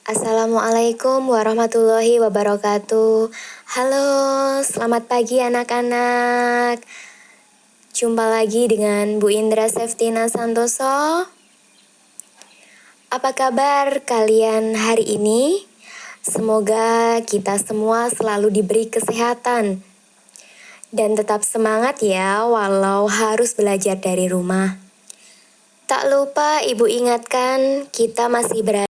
Assalamualaikum warahmatullahi wabarakatuh. Halo, selamat pagi anak-anak. Jumpa lagi dengan Bu Indra Seftina Santoso. Apa kabar kalian hari ini? Semoga kita semua selalu diberi kesehatan. Dan tetap semangat ya, walau harus belajar dari rumah. Tak lupa Ibu ingatkan, kita masih berada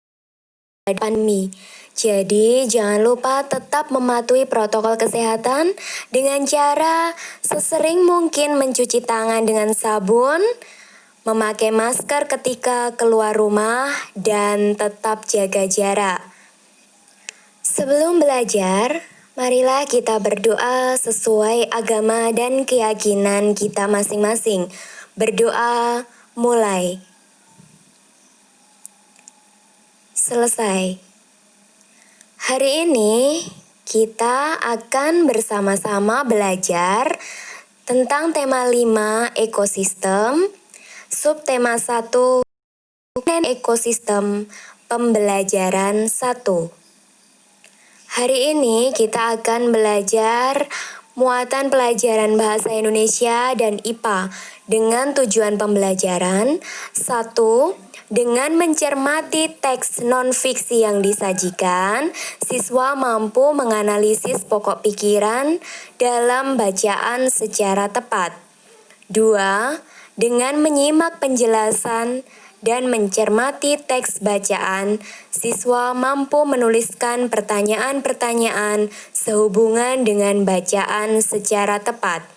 pandemi. Jadi, jangan lupa tetap mematuhi protokol kesehatan dengan cara sesering mungkin mencuci tangan dengan sabun, memakai masker ketika keluar rumah, dan tetap jaga jarak. Sebelum belajar, marilah kita berdoa sesuai agama dan keyakinan kita masing-masing. Berdoa mulai. Selesai. Hari ini kita akan bersama-sama belajar tentang tema 5 ekosistem, subtema 1 dan ekosistem pembelajaran 1. Hari ini kita akan belajar muatan pelajaran bahasa Indonesia dan IPA dengan tujuan pembelajaran 1. Dengan mencermati teks non-fiksi yang disajikan, siswa mampu menganalisis pokok pikiran dalam bacaan secara tepat. 2. Dengan menyimak penjelasan dan mencermati teks bacaan, siswa mampu menuliskan pertanyaan-pertanyaan sehubungan dengan bacaan secara tepat.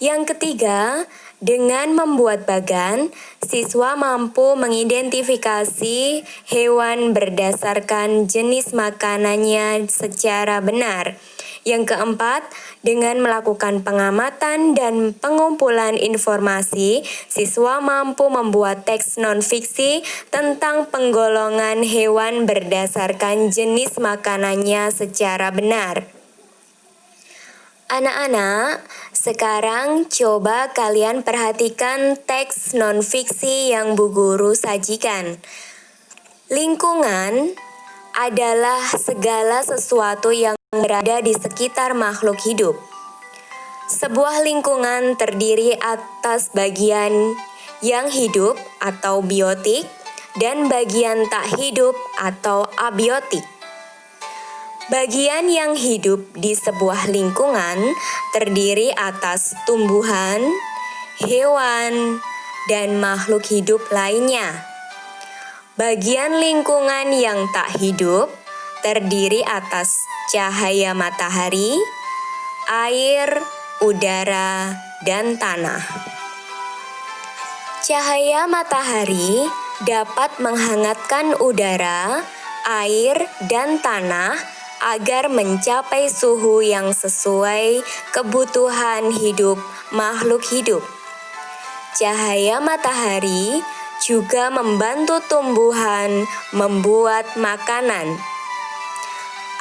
Yang ketiga, dengan membuat bagan, siswa mampu mengidentifikasi hewan berdasarkan jenis makanannya secara benar. Yang keempat, dengan melakukan pengamatan dan pengumpulan informasi, siswa mampu membuat teks non-fiksi tentang penggolongan hewan berdasarkan jenis makanannya secara benar. Anak-anak, sekarang coba kalian perhatikan teks non-fiksi yang Bu Guru sajikan. Lingkungan adalah segala sesuatu yang berada di sekitar makhluk hidup. Sebuah lingkungan terdiri atas bagian yang hidup atau biotik dan bagian tak hidup atau abiotik. Bagian yang hidup di sebuah lingkungan terdiri atas tumbuhan, hewan, dan makhluk hidup lainnya. Bagian lingkungan yang tak hidup terdiri atas cahaya matahari, air, udara, dan tanah. Cahaya matahari dapat menghangatkan udara, air, dan tanah agar mencapai suhu yang sesuai kebutuhan hidup makhluk hidup. Cahaya matahari juga membantu tumbuhan membuat makanan.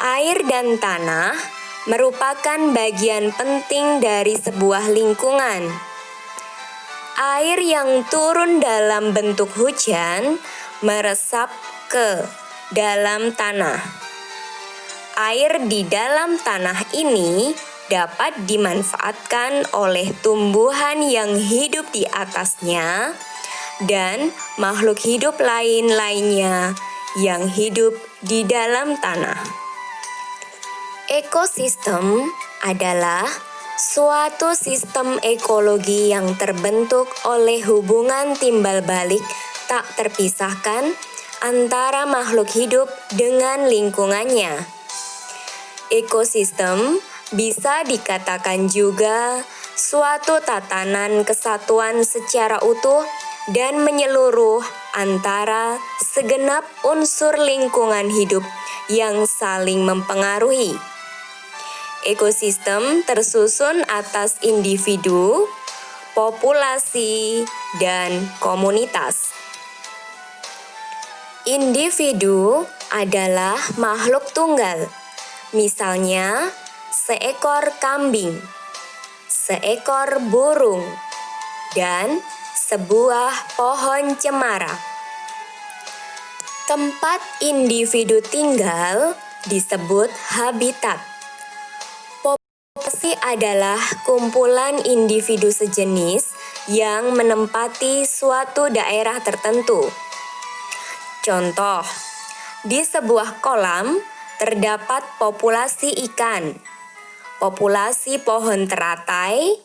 Air dan tanah merupakan bagian penting dari sebuah lingkungan. Air yang turun dalam bentuk hujan meresap ke dalam tanah. Air di dalam tanah ini dapat dimanfaatkan oleh tumbuhan yang hidup di atasnya dan makhluk hidup lainnya yang hidup di dalam tanah. Ekosistem adalah suatu sistem ekologi yang terbentuk oleh hubungan timbal balik tak terpisahkan antara makhluk hidup dengan lingkungannya. Ekosistem bisa dikatakan juga suatu tatanan kesatuan secara utuh dan menyeluruh antara segenap unsur lingkungan hidup yang saling mempengaruhi. Ekosistem tersusun atas individu, populasi, dan komunitas. Individu adalah makhluk tunggal. Misalnya, seekor kambing, seekor burung, dan sebuah pohon cemara. Tempat individu tinggal disebut habitat. Populasi adalah kumpulan individu sejenis yang menempati suatu daerah tertentu. Contoh, di sebuah kolam terdapat populasi ikan, populasi pohon teratai,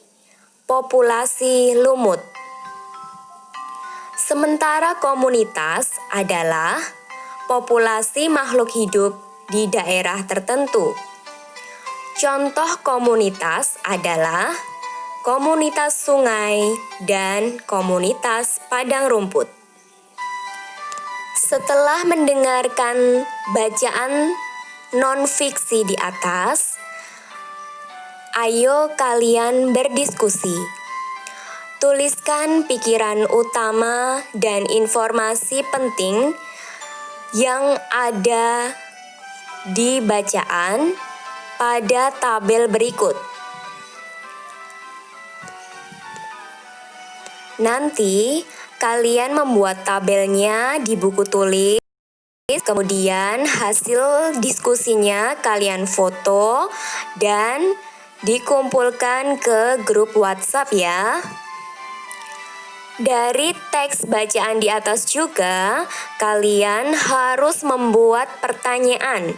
populasi lumut. Sementara komunitas adalah populasi makhluk hidup di daerah tertentu. Contoh komunitas adalah komunitas sungai dan komunitas padang rumput. Setelah mendengarkan bacaan non-fiksi di atas, ayo kalian berdiskusi. Tuliskan pikiran utama dan informasi penting yang ada di bacaan pada tabel berikut. Nanti kalian membuat tabelnya di buku tulis, kemudian hasil diskusinya kalian foto dan dikumpulkan ke grup WhatsApp ya. Dari teks bacaan di atas juga, kalian harus membuat pertanyaan.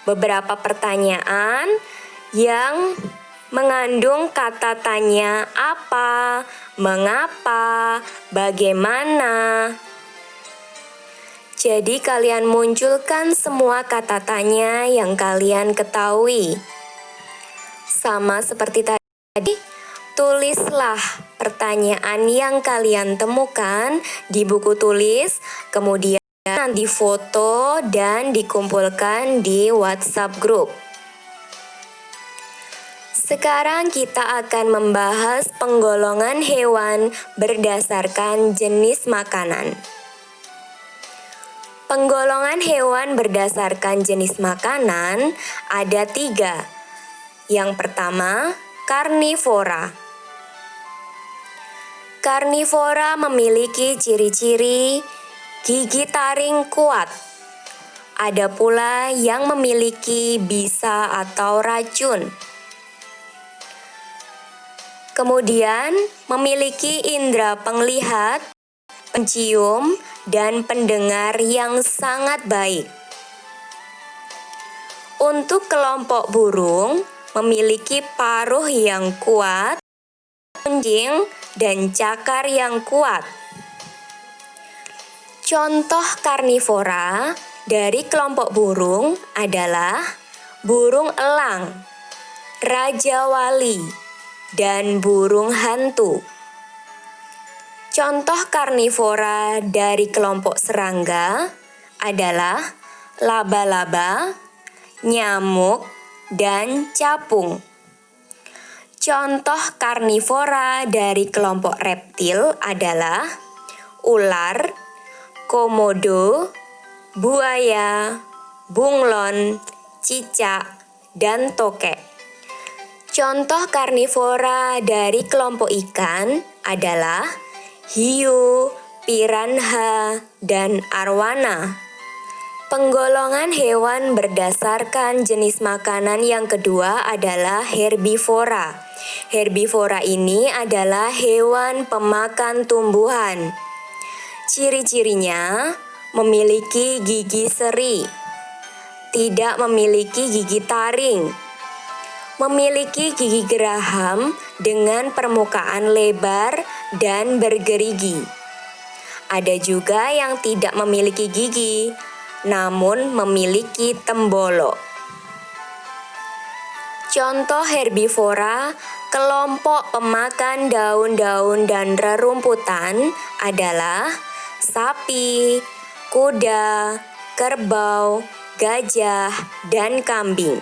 Beberapa pertanyaan yang mengandung kata tanya apa, mengapa, bagaimana. Jadi kalian munculkan semua kata tanya yang kalian ketahui. Sama seperti tadi, tulislah pertanyaan yang kalian temukan di buku tulis, kemudian nanti foto dan dikumpulkan di WhatsApp group. Sekarang kita akan membahas penggolongan hewan berdasarkan jenis makanan. Penggolongan hewan berdasarkan jenis makanan ada 3. Yang pertama, karnivora. Karnivora memiliki ciri-ciri gigi taring kuat. Ada pula yang memiliki bisa atau racun. Kemudian memiliki indera penglihat, pencium, dan pendengar yang sangat baik. Untuk kelompok burung, memiliki paruh yang kuat, punjing, dan cakar yang kuat. Contoh karnivora dari kelompok burung adalah burung elang, raja wali, dan burung hantu. Contoh karnivora dari kelompok serangga adalah laba-laba, nyamuk, dan capung. Contoh karnivora dari kelompok reptil adalah ular, komodo, buaya, bunglon, cicak, dan tokek. Contoh karnivora dari kelompok ikan adalah hiu, piranha, dan arwana. Penggolongan hewan berdasarkan jenis makanan yang kedua adalah herbivora. Herbivora ini adalah hewan pemakan tumbuhan. Ciri-cirinya memiliki gigi seri, tidak memiliki gigi taring, memiliki gigi geraham dengan permukaan lebar dan bergerigi. Ada juga yang tidak memiliki gigi, namun memiliki tembolok. Contoh herbivora, kelompok pemakan daun-daun dan rerumputan adalah sapi, kuda, kerbau, gajah, dan kambing.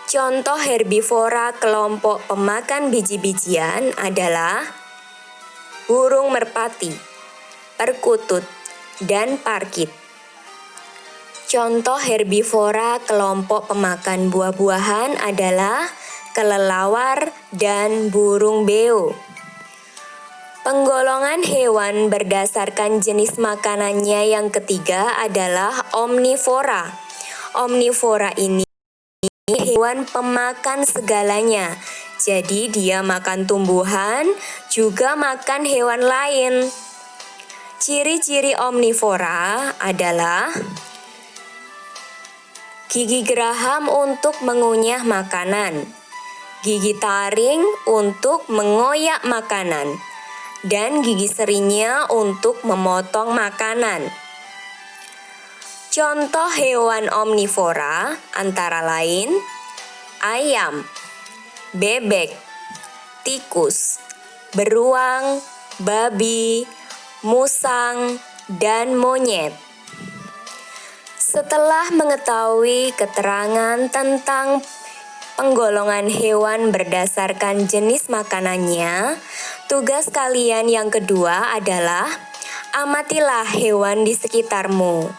Contoh herbivora kelompok pemakan biji-bijian adalah burung merpati, perkutut, dan parkit. Contoh herbivora kelompok pemakan buah-buahan adalah kelelawar dan burung beo. Penggolongan hewan berdasarkan jenis makanannya yang ketiga adalah omnivora. Omnivora ini hewan pemakan segalanya. Jadi dia makan tumbuhan, juga makan hewan lain. Ciri-ciri omnivora adalah gigi geraham untuk mengunyah makanan, gigi taring untuk mengoyak makanan, dan gigi serinya untuk memotong makanan. Contoh hewan omnivora antara lain ayam, bebek, tikus, beruang, babi, musang, dan monyet. Setelah mengetahui keterangan tentang penggolongan hewan berdasarkan jenis makanannya, tugas kalian yang kedua adalah amatilah hewan di sekitarmu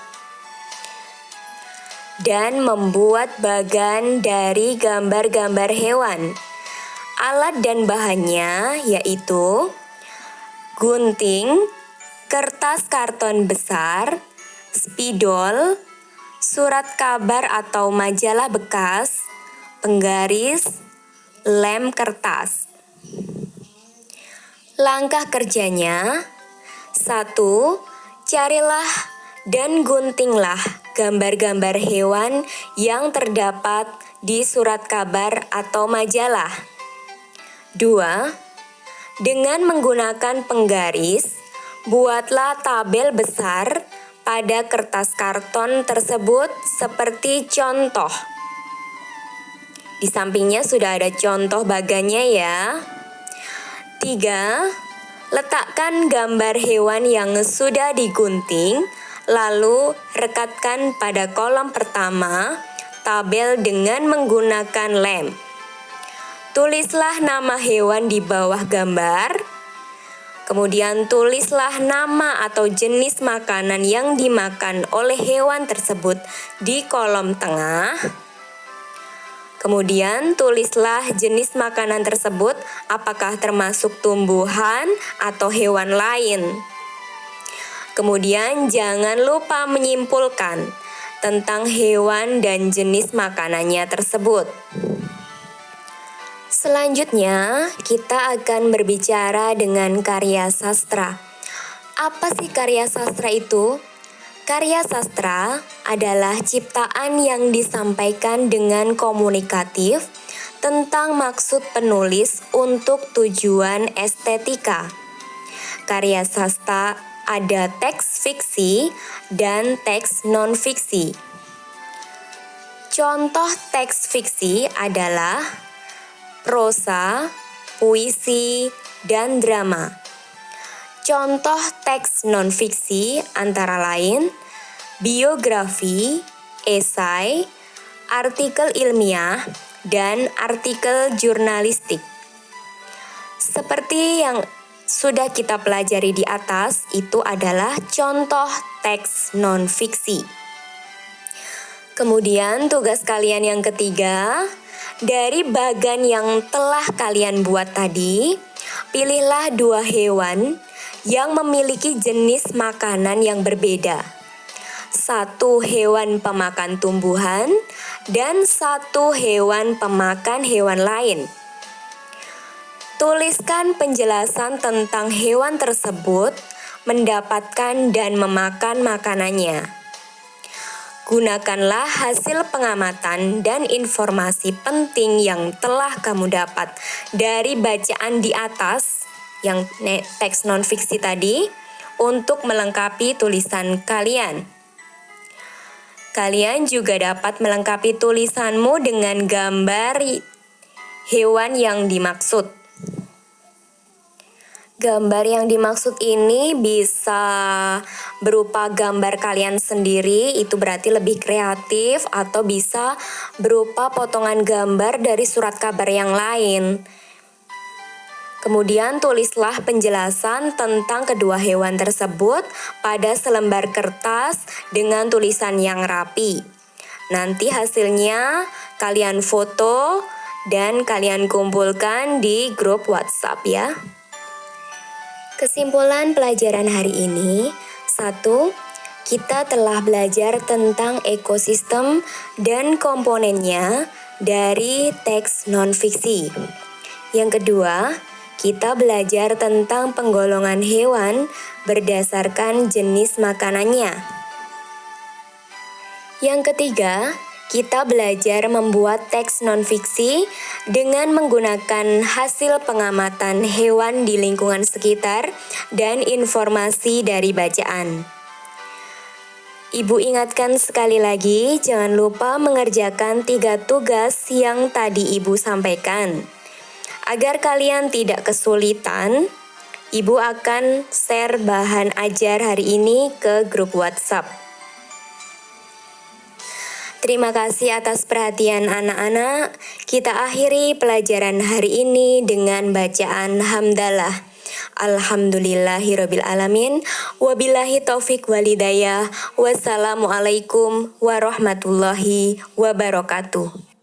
dan membuat bagan dari gambar-gambar hewan. Alat dan bahannya yaitu gunting, kertas karton besar, spidol, surat kabar atau majalah bekas, penggaris, lem kertas. Langkah kerjanya: 1. Carilah dan guntinglah gambar-gambar hewan yang terdapat di surat kabar atau majalah. 2. Dengan menggunakan penggaris, buatlah tabel besar pada kertas karton tersebut seperti contoh. Di sampingnya sudah ada contoh bagannya ya. 3. Letakkan gambar hewan yang sudah digunting, lalu rekatkan pada kolom pertama tabel dengan menggunakan lem. Tulislah nama hewan di bawah gambar. Kemudian tulislah nama atau jenis makanan yang dimakan oleh hewan tersebut di kolom tengah. Kemudian tulislah jenis makanan tersebut apakah termasuk tumbuhan atau hewan lain. Kemudian jangan lupa menyimpulkan tentang hewan dan jenis makanannya tersebut. Selanjutnya, kita akan berbicara dengan karya sastra. Apa sih karya sastra itu? Karya sastra adalah ciptaan yang disampaikan dengan komunikatif tentang maksud penulis untuk tujuan estetika. Karya sastra ada teks fiksi dan teks non-fiksi. Contoh teks fiksi adalah prosa, puisi, dan drama. Contoh teks non-fiksi antara lain biografi, esai, artikel ilmiah, dan artikel jurnalistik. Seperti yang sudah kita pelajari di atas, itu adalah contoh teks non-fiksi. Kemudian tugas kalian yang ketiga, dari bagan yang telah kalian buat tadi, pilihlah 2 hewan yang memiliki jenis makanan yang berbeda. 1 hewan pemakan tumbuhan dan 1 hewan pemakan hewan lain. Tuliskan penjelasan tentang hewan tersebut, mendapatkan dan memakan makanannya. Gunakanlah hasil pengamatan dan informasi penting yang telah kamu dapat dari bacaan di atas yang teks non-fiksi tadi untuk melengkapi tulisan kalian. Kalian juga dapat melengkapi tulisanmu dengan gambar hewan yang dimaksud. Gambar yang dimaksud ini bisa berupa gambar kalian sendiri, itu berarti lebih kreatif, atau bisa berupa potongan gambar dari surat kabar yang lain. Kemudian tulislah penjelasan tentang kedua hewan tersebut pada selembar kertas dengan tulisan yang rapi. Nanti hasilnya kalian foto dan kalian kumpulkan di grup WhatsApp ya. Kesimpulan pelajaran hari ini, 1. Kita telah belajar tentang ekosistem dan komponennya dari teks non-fiksi. Yang kedua, kita belajar tentang penggolongan hewan berdasarkan jenis makanannya. Yang ketiga, kita belajar membuat teks non-fiksi dengan menggunakan hasil pengamatan hewan di lingkungan sekitar dan informasi dari bacaan. Ibu ingatkan sekali lagi, jangan lupa mengerjakan 3 tugas yang tadi Ibu sampaikan. Agar kalian tidak kesulitan, Ibu akan share bahan ajar hari ini ke grup WhatsApp. Terima kasih atas perhatian anak-anak. Kita akhiri pelajaran hari ini dengan bacaan hamdalah. Alhamdulillahirabbil alamin. Wabillahi taufik walhidayah. Wassalamualaikum warahmatullahi wabarakatuh.